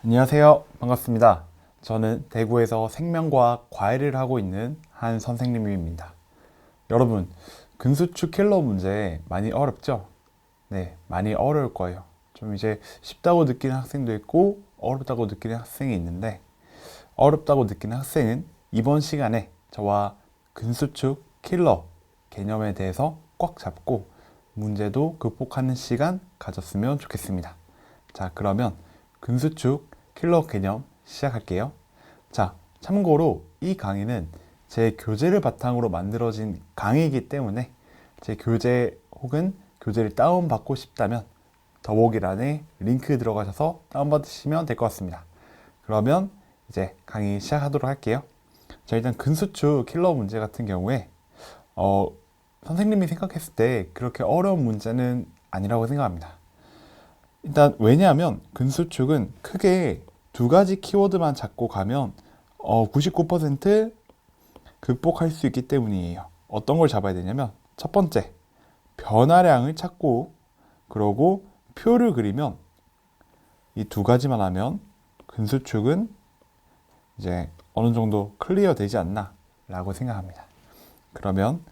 안녕하세요. 반갑습니다. 저는 대구에서 생명과학 과외를 하고 있는 한 선생님입니다. 여러분, 근수축 킬러 문제 많이 어렵죠? 네, 많이 어려울 거예요. 좀 이제 쉽다고 느끼는 학생도 있고 어렵다고 느끼는 학생이 있는데, 어렵다고 느끼는 학생은 이번 시간에 저와 근수축 킬러 개념에 대해서 꽉 잡고 문제도 극복하는 시간 가졌으면 좋겠습니다. 자, 그러면 근수축 킬러 개념 시작할게요. 자, 참고로 이 강의는 제 교재를 바탕으로 만들어진 강의이기 때문에 제 교재 혹은 교재를 다운받고 싶다면 더보기란에 링크 들어가셔서 다운받으시면 될 것 같습니다. 그러면 이제 강의 시작하도록 할게요. 자, 일단 근수축 킬러 문제 같은 경우에 어, 선생님이 생각했을 때 그렇게 어려운 문제는 아니라고 생각합니다. 일단 왜냐하면 근수축은 크게 두 가지 키워드만 잡고 가면 99% 극복할 수 있기 때문이에요. 어떤 걸 잡아야 되냐면 첫 번째, 변화량을 찾고 그러고 표를 그리면 이 두 가지만 하면 근수축은 이제 어느 정도 클리어 되지 않나 라고 생각합니다. 그러면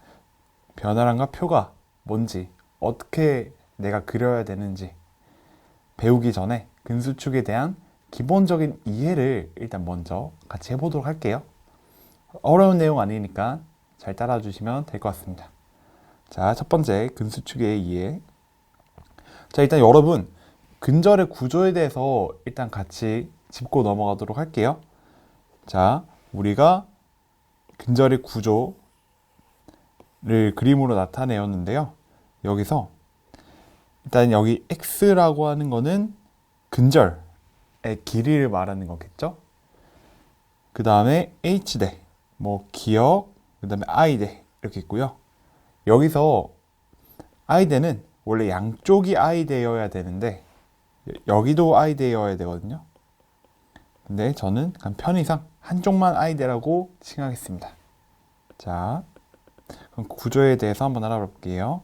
변화량과 표가 뭔지, 어떻게 내가 그려야 되는지 배우기 전에 근수축에 대한 기본적인 이해를 일단 먼저 같이 해보도록 할게요. 어려운 내용 아니니까 잘 따라주시면 될 것 같습니다. 자, 첫 번째 근수축의 이해. 자, 일단 여러분 근절의 구조에 대해서 일단 같이 짚고 넘어가도록 할게요. 자, 우리가 근절의 구조를 그림으로 나타내었는데요. 여기서 일단 여기 x라고 하는 거는 근절의 길이를 말하는 거겠죠. 그 다음에 h대, 뭐 기억, 그 다음에 i대 이렇게 있고요. 여기서 i대는 원래 양쪽이 i대여야 되는데 여기도 i대여야 되거든요. 근데 저는 그냥 편의상 한쪽만 i대라고 칭하겠습니다. 자, 그럼 구조에 대해서 한번 알아볼게요.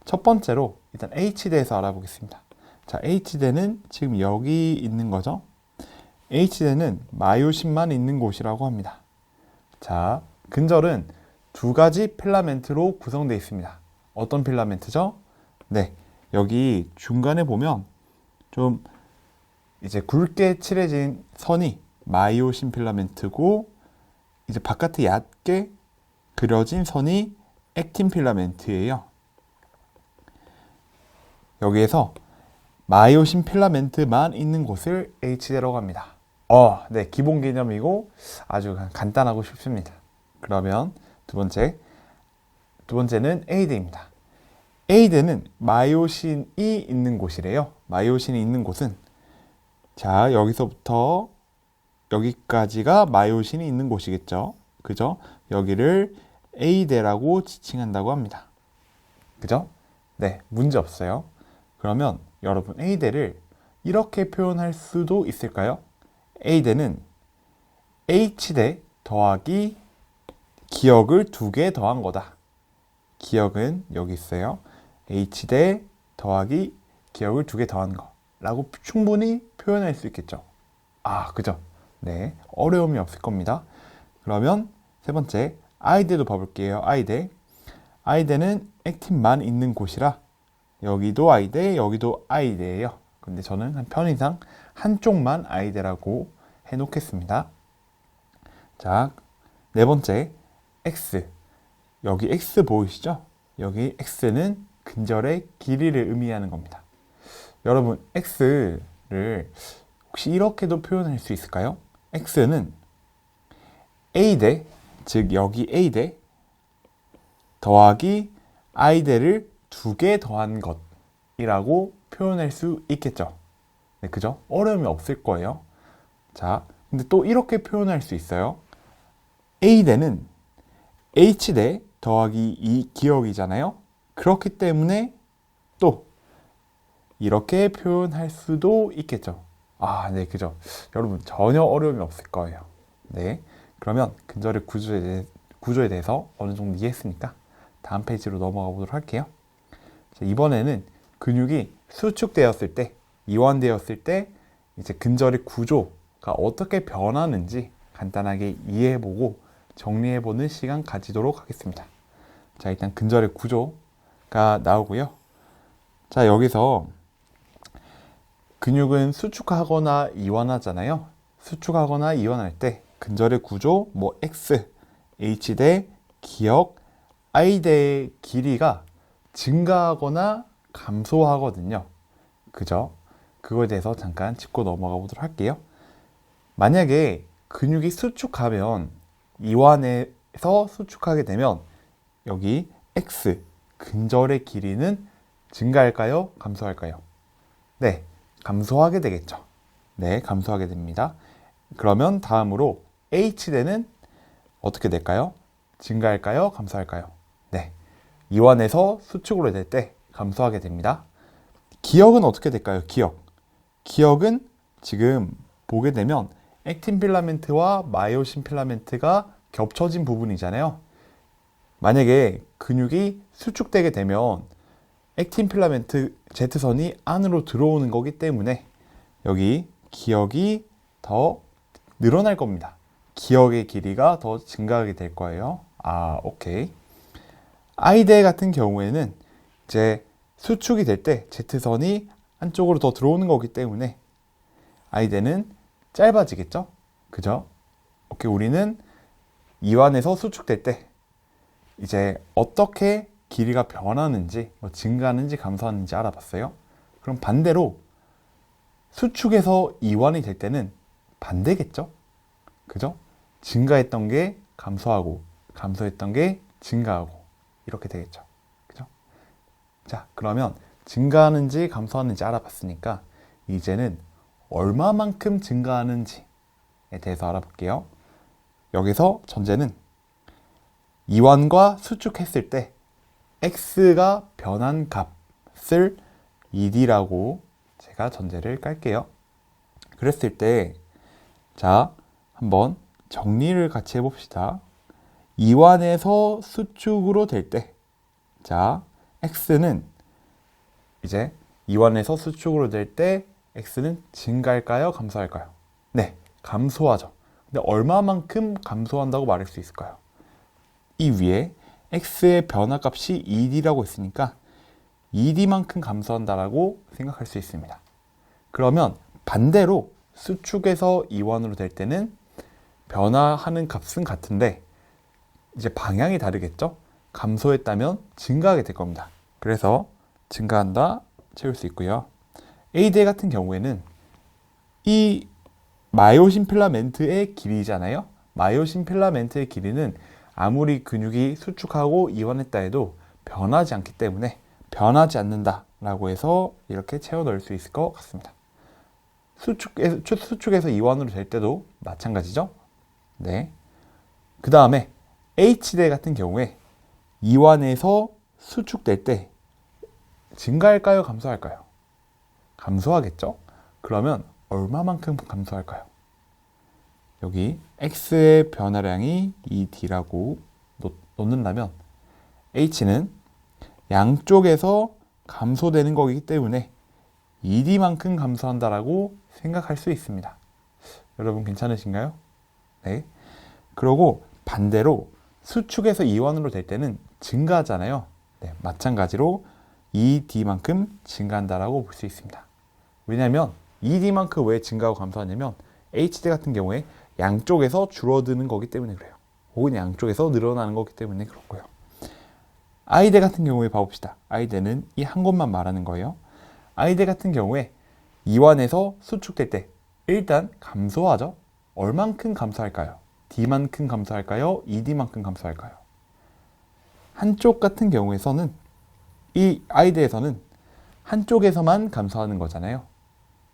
첫 번째로 일단 h대에서 알아보겠습니다. 자, h대는 지금 여기 있는 거죠. h대는 마요심만 있는 곳이라고 합니다. 자, 근절은 두 가지 필라멘트로 구성되어 있습니다. 어떤 필라멘트죠? 네, 여기 중간에 보면 좀 이제 굵게 칠해진 선이 마이오신 필라멘트고 이제 바깥에 얕게 그려진 선이 액틴 필라멘트예요. 여기에서 마이오신 필라멘트만 있는 곳을 H대라고 합니다. 네, 기본 개념이고 아주 간단하고 쉽습니다. 그러면 두 번째는 A대입니다. A대는 마이오신이 있는 곳이래요. 마이오신이 있는 곳은 자, 여기서부터 여기까지가 마이오신이 있는 곳이겠죠. 그죠? 여기를 A대라고 지칭한다고 합니다. 그죠? 네, 문제 없어요. 그러면 여러분 A대를 이렇게 표현할 수도 있을까요? A대는 H대 더하기 기억을 두 개 더한 거다. 기억은 여기 있어요. H대 더하기 기억을 두 개 더한 거 라고 충분히 표현할 수 있겠죠. 그죠? 네, 어려움이 없을 겁니다. 그러면 세 번째 I대도 봐볼게요. I대는 액틴만 있는 곳이라 여기도 I대, 여기도 I대예요. 근데 저는 편의상 한쪽만 I대라고 해놓겠습니다. 자, 네 번째 X. 여기 X 보이시죠? 여기 X는 근절의 길이를 의미하는 겁니다. 여러분, X를 혹시 이렇게도 표현할 수 있을까요? X는 A대, 즉 여기 A대 더하기 I대를 두 개 더한 것이라고 표현할 수 있겠죠. 네, 그죠? 어려움이 없을 거예요. 자, 근데 또 이렇게 표현할 수 있어요. A대는 H대 더하기 이 기억이잖아요. 그렇기 때문에 또 이렇게 표현할 수도 있겠죠. 네, 그죠? 여러분 전혀 어려움이 없을 거예요. 네, 그러면 근절의 구조에 대해서 어느 정도 이해했으니까 다음 페이지로 넘어가 보도록 할게요. 자, 이번에는 근육이 수축되었을 때, 이완되었을 때 이제 근절의 구조가 어떻게 변하는지 간단하게 이해해보고 정리해보는 시간 가지도록 하겠습니다. 자, 일단 근절의 구조가 나오고요. 자, 여기서 근육은 수축하거나 이완하잖아요. 수축하거나 이완할 때 근절의 구조, X, H 대 기억, I 대의 길이가 증가하거나 감소하거든요. 그죠? 그거에 대해서 잠깐 짚고 넘어가 보도록 할게요. 만약에 근육이 수축하면, 이완해서 수축하게 되면 여기 X, 근절의 길이는 증가할까요? 감소할까요? 네, 감소하게 되겠죠. 네, 감소하게 됩니다. 그러면 다음으로 H대는 어떻게 될까요? 증가할까요? 감소할까요? 네, 이완해서 수축으로 될 때 감소하게 됩니다. 기억은 어떻게 될까요? 기억은 지금 보게 되면 액틴 필라멘트와 마이오신 필라멘트가 겹쳐진 부분이잖아요. 만약에 근육이 수축되게 되면 액틴 필라멘트 Z선이 안으로 들어오는 거기 때문에 여기 기억이 더 늘어날 겁니다. 기억의 길이가 더 증가하게 될 거예요. 오케이. I대 같은 경우에는 이제 수축이 될 때 Z선이 안쪽으로 더 들어오는 거기 때문에 I대는 짧아지겠죠? 그죠? 오케이. 우리는 이완해서 수축될 때 이제 어떻게 길이가 변하는지, 증가하는지 감소하는지 알아봤어요. 그럼 반대로 수축에서 이완이 될 때는 반대겠죠? 그죠? 증가했던 게 감소하고 감소했던 게 증가하고 이렇게 되겠죠. 그죠? 자, 그러면 증가하는지 감소하는지 알아봤으니까 이제는 얼마만큼 증가하는지에 대해서 알아볼게요. 여기서 전제는 이완과 수축했을 때 X가 변한 값을 ED라고 제가 전제를 깔게요. 그랬을 때, 자, 한번 정리를 같이 해봅시다. 이완에서 수축으로 될 때, 자, X는 이제 이완에서 수축으로 될 때 X는 증가할까요? 감소할까요? 네, 감소하죠. 근데 얼마만큼 감소한다고 말할 수 있을까요? 이 위에 X의 변화값이 ED라고 있으니까 ED만큼 감소한다라고 생각할 수 있습니다. 그러면 반대로 수축에서 이완으로 될 때는 변화하는 값은 같은데 이제 방향이 다르겠죠? 감소했다면 증가하게 될 겁니다. 그래서 증가한다 채울 수 있고요. A대 같은 경우에는 이 마이오신 필라멘트의 길이잖아요. 마이오신 필라멘트의 길이는 아무리 근육이 수축하고 이완했다 해도 변하지 않기 때문에 변하지 않는다라고 해서 이렇게 채워 넣을 수 있을 것 같습니다. 수축에서 이완으로 될 때도 마찬가지죠. 네. 그 다음에 H대 같은 경우에 이완에서 수축될 때 증가할까요? 감소할까요? 감소하겠죠? 그러면 얼마만큼 감소할까요? 여기 X의 변화량이 ED라고 놓는다면 H는 양쪽에서 감소되는 거기 때문에 ED만큼 감소한다라고 생각할 수 있습니다. 여러분 괜찮으신가요? 네. 그리고 반대로 수축에서 이완으로 될 때는 증가하잖아요. 네, 마찬가지로 ED만큼 증가한다라고 볼 수 있습니다. 왜냐하면 ED만큼 왜 증가하고 감소하냐면 HD 같은 경우에 양쪽에서 줄어드는 거기 때문에 그래요. 혹은 양쪽에서 늘어나는 거기 때문에 그렇고요. I대 같은 경우에 봐봅시다. I대는 이 한 곳만 말하는 거예요. I대 같은 경우에 이완에서 수축될 때 일단 감소하죠. 얼만큼 감소할까요? D만큼 감소할까요? ED만큼 감소할까요? 한쪽 같은 경우에서는 이 I대에서는 한쪽에서만 감소하는 거잖아요.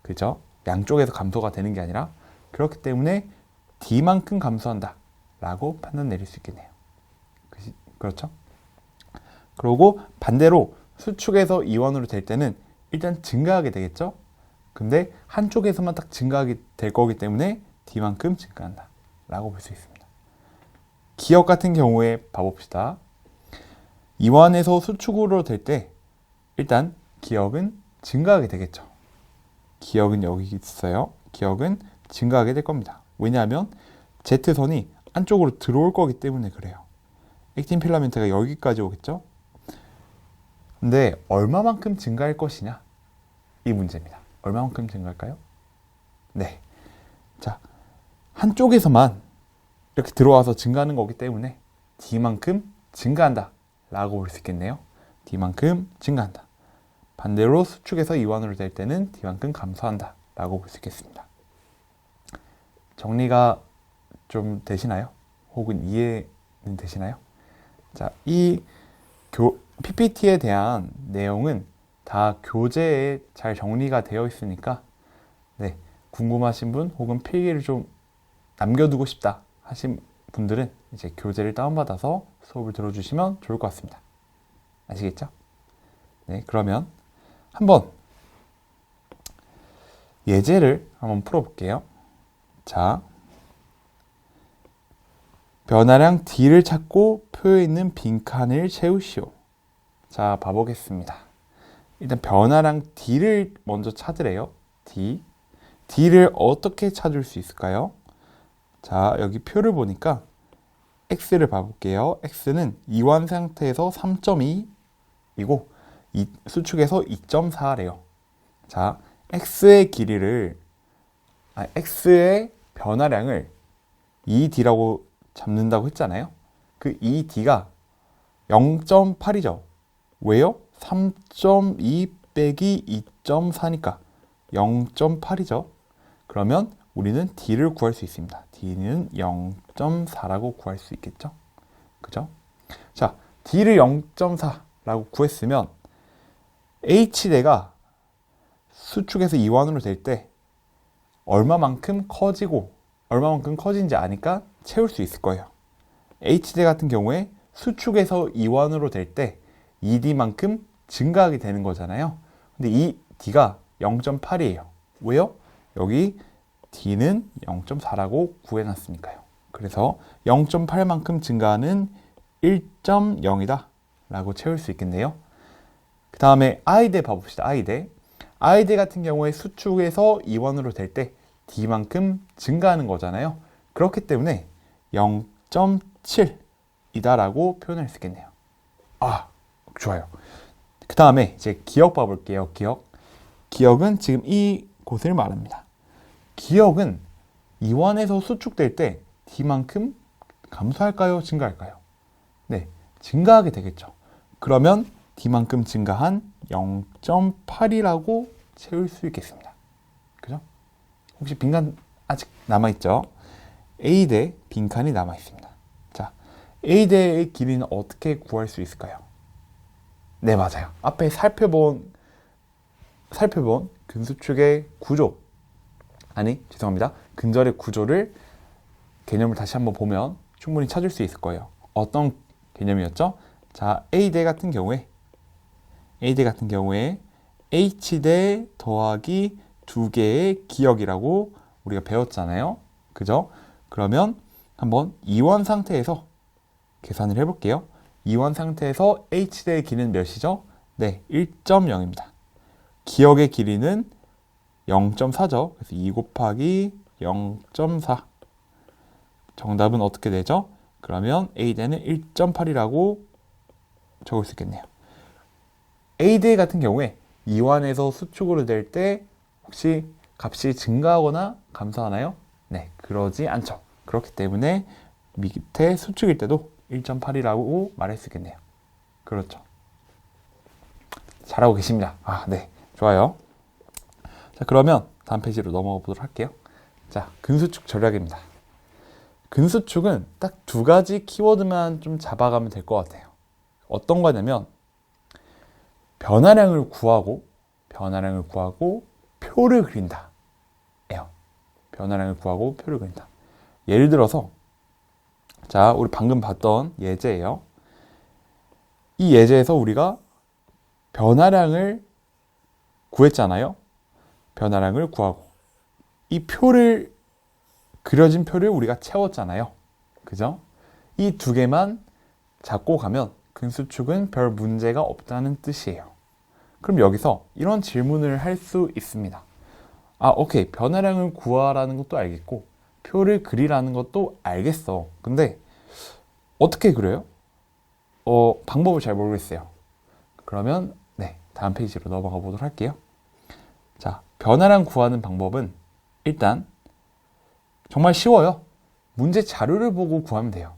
그죠? 양쪽에서 감소가 되는 게 아니라 그렇기 때문에 D만큼 감소한다 라고 판단 내릴 수 있겠네요. 그렇죠? 그리고 반대로 수축에서 이완으로 될 때는 일단 증가하게 되겠죠? 근데 한쪽에서만 딱 증가하게 될 거기 때문에 D만큼 증가한다 라고 볼 수 있습니다. 기억 같은 경우에 봐봅시다. 이완에서 수축으로 될 때 일단 기억은 증가하게 되겠죠. 기억은 여기 있어요. 기억은 증가하게 될 겁니다. 왜냐하면 Z선이 안쪽으로 들어올 거기 때문에 그래요. 액틴 필라멘트가 여기까지 오겠죠? 근데 얼마만큼 증가할 것이냐? 이 문제입니다. 얼마만큼 증가할까요? 네. 자, 한쪽에서만 이렇게 들어와서 증가하는 거기 때문에 D만큼 증가한다 라고 볼 수 있겠네요. D만큼 증가한다. 반대로 수축에서 이완으로 될 때는 D만큼 감소한다 라고 볼 수 있겠습니다. 정리가 좀 되시나요? 혹은 이해는 되시나요? 자, 이 PPT에 대한 내용은 다 교재에 잘 정리가 되어 있으니까 네, 궁금하신 분 혹은 필기를 좀 남겨두고 싶다 하신 분들은 이제 교재를 다운받아서 수업을 들어주시면 좋을 것 같습니다. 아시겠죠? 네, 그러면 한번 예제를 한번 풀어볼게요. 자, 변화량 D를 찾고 표에 있는 빈칸을 채우시오. 자, 봐보겠습니다. 일단 변화량 D를 먼저 찾으래요. D를 어떻게 찾을 수 있을까요? 자, 여기 표를 보니까 X를 봐볼게요. X는 이완 상태에서 3.2이고 수축에서 2.4래요. 자, X의 변화량을 2D라고 잡는다고 했잖아요. 그 2D가 0.8이죠. 왜요? 3.2 빼기 2.4니까 0.8이죠. 그러면 우리는 D를 구할 수 있습니다. D는 0.4라고 구할 수 있겠죠? 그죠? 자, D를 0.4라고 구했으면 H대가 수축에서 이완으로 될 때 얼마만큼 커진지 아니까 채울 수 있을 거예요. H대 같은 경우에 수축에서 이완으로 될 때 2D만큼 증가하게 되는 거잖아요. 근데 이 D가 0.8이에요. 왜요? 여기 D는 0.4라고 구해놨으니까요. 그래서 0.8만큼 증가하는 1.0이다 라고 채울 수 있겠네요. 그 다음에 I대 봐봅시다. I대 같은 경우에 수축에서 이완으로 될 때 D만큼 증가하는 거잖아요. 그렇기 때문에 0.7이다 라고 표현할 수 있겠네요. 아, 좋아요. 그 다음에 이제 기억 봐볼게요. 기억은 지금 이 곳을 말합니다. 기억은 이완에서 수축될 때 D만큼 감소할까요? 증가할까요? 네, 증가하게 되겠죠. 그러면 D만큼 증가한 0.8이라고 채울 수 있겠습니다. 그죠? 혹시 빈칸 아직 남아있죠? A대 빈칸이 남아있습니다. 자, A대의 길이는 어떻게 구할 수 있을까요? 네, 맞아요. 앞에 살펴본 근수축의 구조, 근절의 구조를 개념을 다시 한번 보면 충분히 찾을 수 있을 거예요. 어떤 개념이었죠? 자, A대 같은 경우에 H대 더하기 2개의 기억이라고 우리가 배웠잖아요. 그죠? 그러면 한번 이완 상태에서 계산을 해볼게요. 이완 상태에서 H대의 길이는 몇이죠? 네, 1.0입니다. 기억의 길이는 0.4죠. 그래서 2 곱하기 0.4. 정답은 어떻게 되죠? 그러면 A대는 1.8이라고 적을 수 있겠네요. A대 같은 경우에 이완에서 수축으로 될 때 혹시 값이 증가하거나 감소하나요? 네, 그러지 않죠. 그렇기 때문에 밑에 수축일 때도 1.8이라고 말할 수 있겠네요. 그렇죠. 잘하고 계십니다. 아, 네. 좋아요. 자, 그러면 다음 페이지로 넘어가 보도록 할게요. 자, 근수축 전략입니다. 근수축은 딱 두 가지 키워드만 좀 잡아가면 될 것 같아요. 어떤 거냐면 변화량을 구하고 표를 그린다. 변화량을 구하고 표를 그린다. 예를 들어서 자, 우리 방금 봤던 예제예요. 이 예제에서 우리가 변화량을 구했잖아요. 변화량을 구하고 이 그려진 표를 우리가 채웠잖아요. 그죠? 이 두 개만 잡고 가면 근수축은 별 문제가 없다는 뜻이에요. 그럼 여기서 이런 질문을 할 수 있습니다. 오케이. 변화량을 구하라는 것도 알겠고, 표를 그리라는 것도 알겠어. 근데 어떻게 그려요? 방법을 잘 모르겠어요. 그러면 네, 다음 페이지로 넘어가 보도록 할게요. 자, 변화량 구하는 방법은 일단 정말 쉬워요. 문제 자료를 보고 구하면 돼요.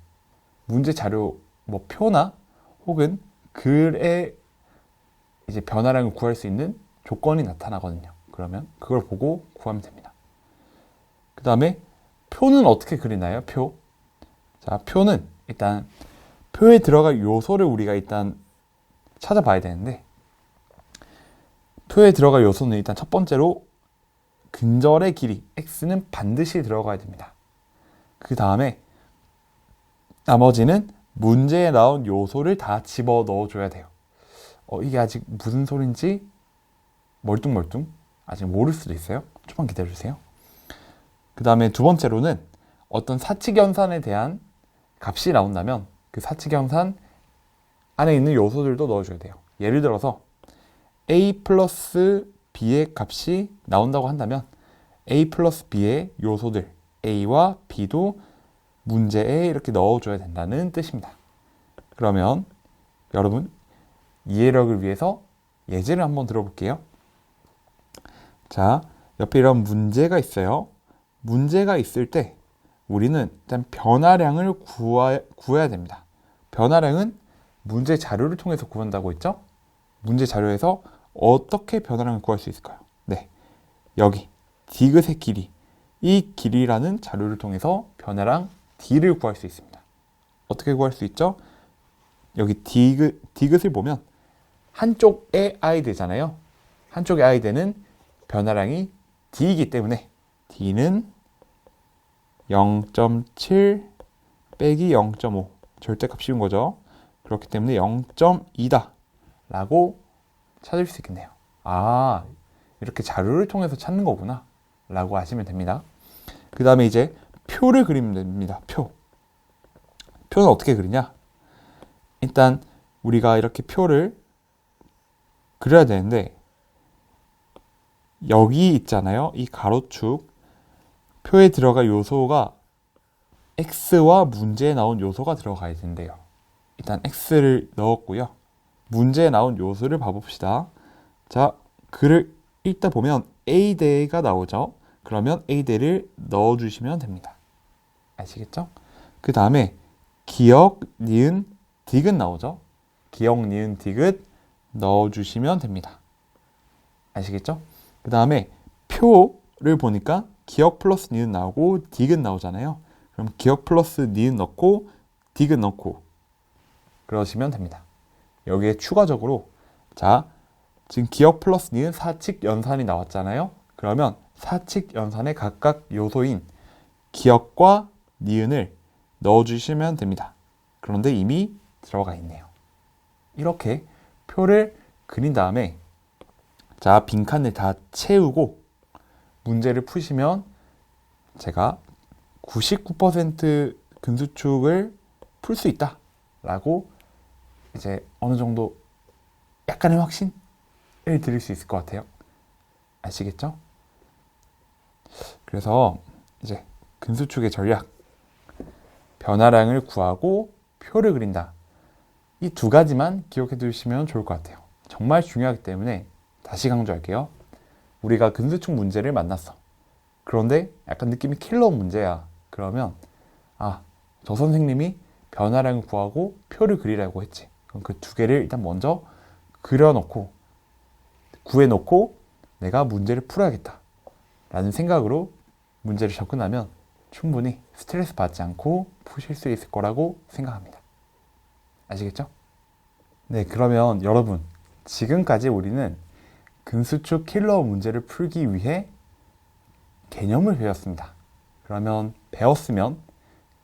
문제 자료, 뭐 표나 혹은 글에 이제 변화량을 구할 수 있는 조건이 나타나거든요. 그러면 그걸 보고 구하면 됩니다. 그 다음에 표는 어떻게 그리나요? 표. 자, 표는 일단 표에 들어갈 요소를 우리가 일단 찾아봐야 되는데, 표에 들어갈 요소는 일단 첫 번째로 근절의 길이 x는 반드시 들어가야 됩니다. 그 다음에 나머지는 문제에 나온 요소를 다 집어 넣어줘야 돼요. 이게 아직 무슨 소린지 멀뚱멀뚱 아직 모를 수도 있어요. 조금만 기다려주세요. 그 다음에 두 번째로는 어떤 사칙연산에 대한 값이 나온다면 그 사칙연산 안에 있는 요소들도 넣어줘야 돼요. 예를 들어서 a 플러스 b의 값이 나온다고 한다면 a 플러스 b의 요소들 a와 b도 문제에 이렇게 넣어줘야 된다는 뜻입니다. 그러면 여러분 이해력을 위해서 예제를 한번 들어볼게요. 자, 옆에 이런 문제가 있어요. 문제가 있을 때 우리는 일단 변화량을 구해야 됩니다. 변화량은 문제 자료를 통해서 구한다고 했죠? 문제 자료에서 어떻게 변화량을 구할 수 있을까요? 네, 여기 디귿의 길이, 이 길이라는 자료를 통해서 변화량 d를 구할 수 있습니다. 어떻게 구할 수 있죠? 여기 디귿을 보면 한쪽에 i대잖아요. 한쪽에 i대는 변화량이 d이기 때문에 d는 0.7 빼기 0.5 절대값 씌운 거죠. 그렇기 때문에 0.2다 라고 찾을 수 있겠네요. 이렇게 자료를 통해서 찾는 거구나 라고 하시면 됩니다. 그 다음에 이제 표를 그리면 됩니다. 표는 어떻게 그리냐? 일단 우리가 이렇게 표를 그려야 되는데 여기 있잖아요. 이 가로축 표에 들어갈 요소가 x와 문제에 나온 요소가 들어가야 된대요. 일단 x를 넣었고요. 문제에 나온 요소를 봐봅시다. 자, 글을 읽다 보면 a대가 나오죠. 그러면 a대를 넣어주시면 됩니다. 아시겠죠? 그 다음에 기역, 니은, 디귿 나오죠. 기역, 니은, 디귿 넣어주시면 됩니다. 아시겠죠? 그 다음에 표를 보니까 기역 플러스 니은 나오고 디귿 나오잖아요. 그럼 기역 플러스 니은 넣고 디귿 넣고 그러시면 됩니다. 여기에 추가적으로 자, 지금 기역 플러스 니은 사칙 연산이 나왔잖아요. 그러면 사칙 연산의 각각 요소인 기역과 니은을 넣어주시면 됩니다. 그런데 이미 들어가 있네요. 이렇게 표를 그린 다음에 자, 빈칸을 다 채우고 문제를 푸시면 제가 99% 근수축을 풀 수 있다 라고 이제 어느 정도 약간의 확신을 드릴 수 있을 것 같아요. 아시겠죠? 그래서 이제 근수축의 전략, 변화량을 구하고 표를 그린다. 이 두 가지만 기억해 두시면 좋을 것 같아요. 정말 중요하기 때문에 다시 강조할게요. 우리가 근수축 문제를 만났어. 그런데 약간 느낌이 킬러 문제야. 그러면 저 선생님이 변화량을 구하고 표를 그리라고 했지. 그럼 그 두 개를 일단 먼저 그려놓고 구해놓고 내가 문제를 풀어야겠다 라는 생각으로 문제를 접근하면 충분히 스트레스 받지 않고 푸실 수 있을 거라고 생각합니다. 아시겠죠? 네, 그러면 여러분 지금까지 우리는 근수축 킬러 문제를 풀기 위해 개념을 배웠습니다. 그러면 배웠으면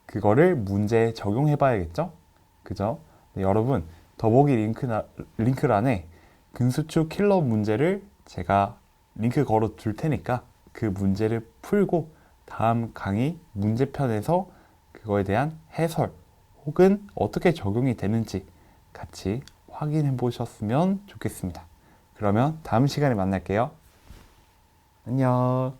그거를 문제에 적용해 봐야겠죠? 그죠? 네, 여러분 더보기 링크란에 근수축 킬러 문제를 제가 링크 걸어 둘 테니까 그 문제를 풀고 다음 강의 문제편에서 그거에 대한 해설 혹은 어떻게 적용이 되는지 같이 확인해 보셨으면 좋겠습니다. 그러면 다음 시간에 만날게요. 안녕.